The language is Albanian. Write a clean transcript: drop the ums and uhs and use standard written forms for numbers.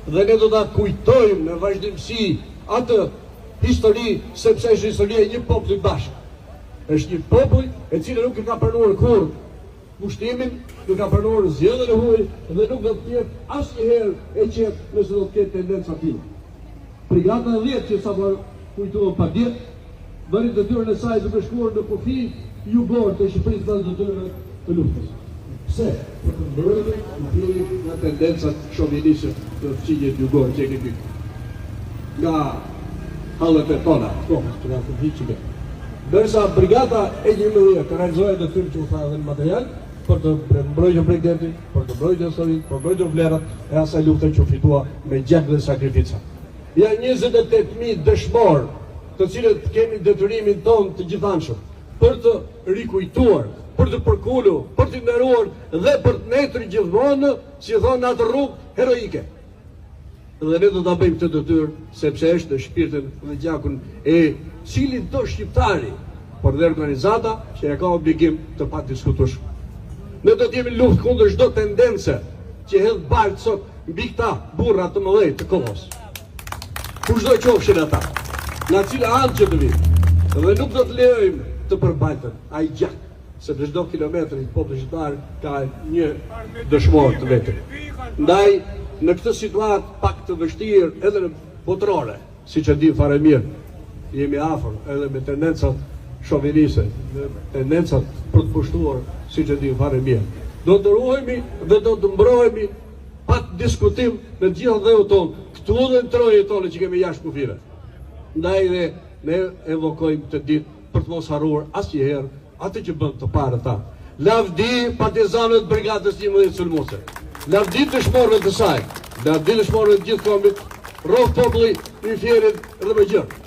dhe ne do ta kujtojmë në vazhdimsi atë histori, sepse është historia e një populli bashkë. Është një popull e cili nuk e ka pranuar kurrë pushtimin, nuk ka pranuar zgjedhjen e huaj dhe nuk do të jetë asnjëherë e qetë nëse do të ketë tendenca tilla. Brigada 10 që sapo kujtuam pa diet, bëri detyrën e saj duke shkuar në kufi jugor të Shqipërisë pas detyrave të luftës. Pse? Për të mbrojtur nga tendencat shoviniste të fqinjet jugor që kemi nga hallet e tona, kohës që nga përfiqime. Dërsa brigada e 11 të realizojë detyrën që u tha edhe në material, për të mbrojtur Bregdetin, për të mbrojtur historinë, për të mbrojtur vlerat e asaj lufte që u fitua me gjak dhe sakrifica. Ja 28.000 dëshmor, të cilët kemi detyrimin tonë të gjithanshëm për të rikujtuar, për të përkulur, për të nderuar dhe për të netër gjithmonë, si thonë atë rrugë heroike. Dhe ne do ta bëjmë këtë detyrë sepse është në shpirtin dhe gjakun e cili do shqiptari, por dhe organizata që e ka obligim të padiskutueshëm. Ne do të jemi në luftë kundër çdo tendence që hedh balt sot mbi këta burra të mëdhenj të kohës. Kushdo qofshin ata, nga cila anë që të vinë, dhe nuk do të lejojmë të përbalten ai gjak, sepse çdo kilometër i popullit shqiptar ka një dëshmor të vetëm. Ndaj në këtë situatë pak të vështirë edhe në botërore, siç e di fare mirë, jemi afër edhe me tendencat shoviniste, me tendencat për të pushtuar, siç e di fare mirë. Do të ruhemi dhe do të mbrohemi pa diskutim në gjitha dhëut tonë, këtu dhe në trojet tonë që kemi jashtë kufire. Ndaj dhe ne evokojmë të ditë për të mos harruar asnjëherë atë që bën të parë ta. Lavdi partizanët brigadës 11 sulmuese. Lavdi dëshmorëve të saj, lavdi dëshmorëve të gjithë kombit, rrof populli i fjerit dhe me gjërë.